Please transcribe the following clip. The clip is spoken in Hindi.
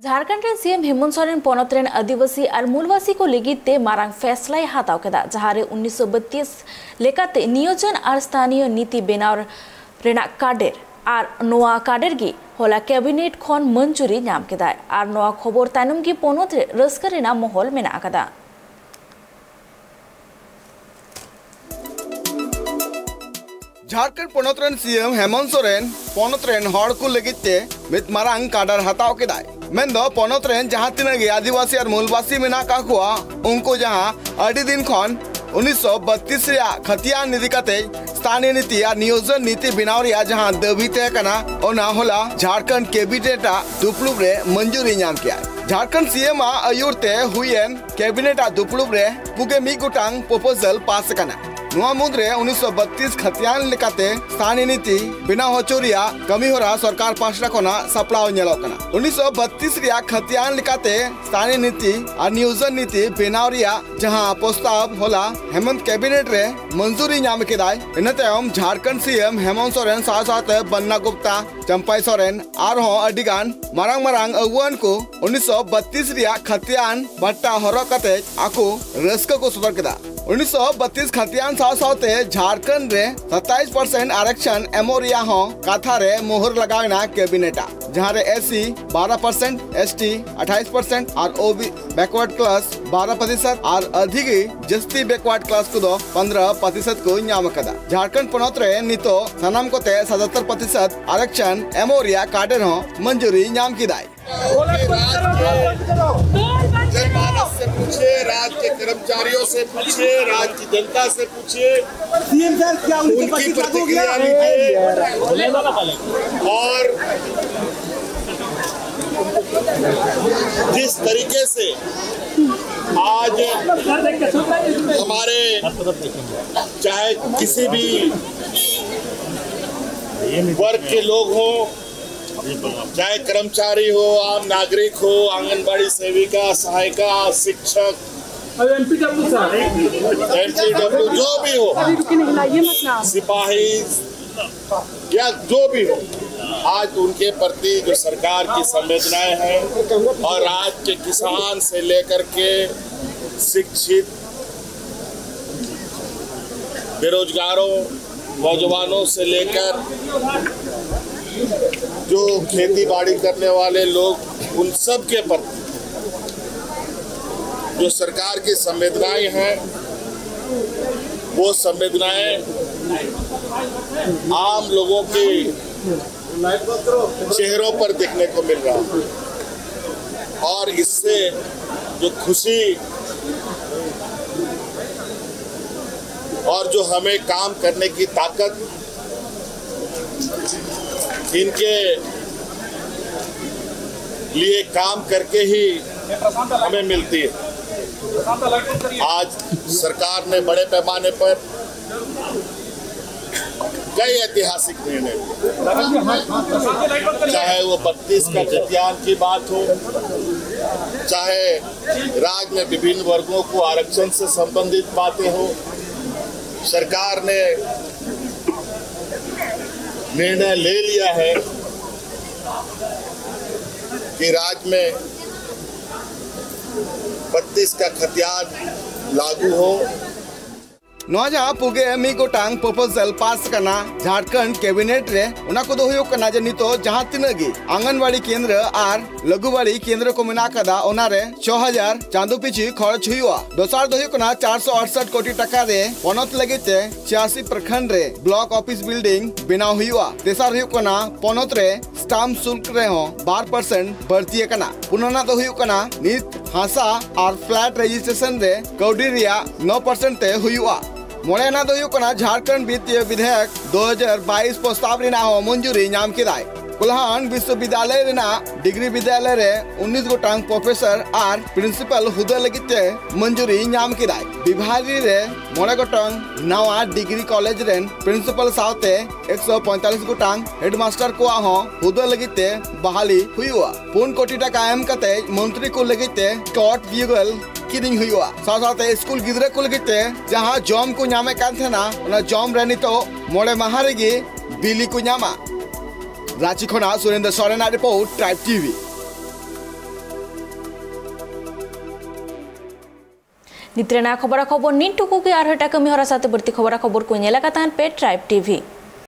झारखंड रे सीएम हेमंत सोरेन पोनत रेन आदिवासी और मूलवासी को लगिते मारांग फैसला हाताव केदा जहारे 1932 लेकाते नियोजन और स्थानीय नीति बेनाव रेना काडेर और नोआ काडेर गी होला कैबिनेट खन मंजूरी नाम केदा और नोआ खबर तायनम गी पोनत रे रस्का रेना महल मेना कदा। झारखंड पोनत रेन सीएम हेमंत सोरेन पोनत रेन हड़ को लगिते मित मारांग काडर हताव केदा मेंदो पोनत रेन जहां तिनागी आदिवासी और मूलवासी मेना का हुआ उनको जहां अड़ी दिन खन 1932 रिया खतिया नीति काते स्थानीय नीति और नियोजन नीति बनाव रिया जहां दाबी तय कना ओना होला झारखंड कैबिनेट दुपलुब रे मंजूरी नाम किया। झारखंड सीएम आयुरते हुएन कैबिनेट दुपलुब रे पुगे मी गोटांग प्रपोजल पास कना नुआ मुद्रे 1932 खतियान लेकाते स्थानीय नीति बिना होचोरिया कमी होरा सरकार पासरा कोना सपड़ाव नेलो कना 1932 रिया खतियान लेकाते स्थानीय नीति और नियोजन नीति बनाव रिया जहां प्रस्ताव होला हेमंत कैबिनेट रे मंजूरी नाम केदाय इनतेम झारखंड सीएम हेमंत सोरेन साथ बन्ना गुप्ता चंपाई सोरेन और अडिगान मारांग मारांग अगुवान को 1932 रिया खतियान बट्टा हरो कते आको रस्क को सदर केदा 1932 खतियान साथे झारखंड रे 27% आरक्षण एमोरिया हो काथा रे मोहर लगाना कैबिनेट जहां रे एससी 12%, एसटी 28% और ओबी बैकवर्ड क्लास 12% और अधिक जस्ती बैकवर्ड क्लास को 15% को नाम कदा। झारखंड पोनत रे नितो सनम को 77% आरक्षण एमोरिया काडेर हो मंजूरी नाम किदाय। जनमानस से पूछिए, राज्य के कर्मचारियों से पूछिए, राज्य की जनता से पूछिए, उनकी प्रतिक्रिया लीजिए और जिस तरीके से आज हमारे चाहे किसी भी वर्ग के लोग हों, चाहे कर्मचारी हो, आम नागरिक हो, आंगनबाड़ी सेविका, सहायिका, शिक्षक, एमपीडब्ल्यू जो भी हो, सिपाही या जो भी हो, आज उनके प्रति जो सरकार की संवेदनाएं हैं और आज के किसान से लेकर के शिक्षित बेरोजगारों, नौजवानों से लेकर जो खेती बाड़ी करने वाले लोग, उन सब के प्रति जो सरकार की संवेदनाएं हैं, वो संवेदनाएं आम लोगों के चेहरों पर देखने को मिल रहा है और इससे जो खुशी और जो हमें काम करने की ताकत इनके लिए काम करके ही हमें मिलती है। आज सरकार ने बड़े पैमाने पर कई ऐतिहासिक निर्णय लिए, चाहे वो 32 का खतियान की बात हो, चाहे राज्य में विभिन्न वर्गों को आरक्षण से संबंधित बातें हो। सरकार ने निर्णय ले लिया है कि राज्य में 32 का खतियान लागू हो। नोजा पुगे मी गोटांग प्रपोजल पास करना झारखंड कैबिनेट रे उना को दो कना जे नितो जहां तिनगी आंगनवाड़ी केंद्र और लघुवाड़ी केंद्र को मिना कदा ओना रे 6000 चांदो पिछी खर्च हुआ। दोसार दो कना 468 कोटी टका रे पोनत लगिते 86 प्रखंड रे ब्लॉक ऑफिस बिल्डिंग बनाव हुआ। तेसार हुई कना पोनत रे स्टाम्प शुल्क रे हो 12% बढ़ती कना। पुनना दो हुई कना नित हासा और फ्लैट रजिस्ट्रेशन रे कौडी रिया 9% ते हुआ। मोड़ेना दो कना झारखंड वित्तीय विधेयक 2022 प्रस्ताव रिना हो मंजूरी नाम किदाय। कुल्हान विश्वविद्यालय रिना डिग्री विद्यालय रे 19 गोटांग प्रोफेसर और प्रिंसिपल हुदे लगिते मंजूरी नाम किदाय। विभागी रे मोड़े गोटांग नवा डिग्री कॉलेज रे प्रिंसिपल साथे 145 गोटांग हेडमास्टर को हो हुदे लगिते बहाली हुआ। 4 कोटी टका एम कते मंत्री को लगिते स्कॉट व्यूगल किरिंग हुआ। साथ स्कूल गिद्रे को लगिते जहां जॉम को नामे कान थेना ओना जॉम रे नितो मोड़े माह रेगी बिली को नामा। रांची खोना Surendra Soren report Tribe TV. नित्रेना खबर नीन टुकु के आर हटा कमी हरा साथे बर्ती खबर को नेला का तान पे ट्राइब टीवी।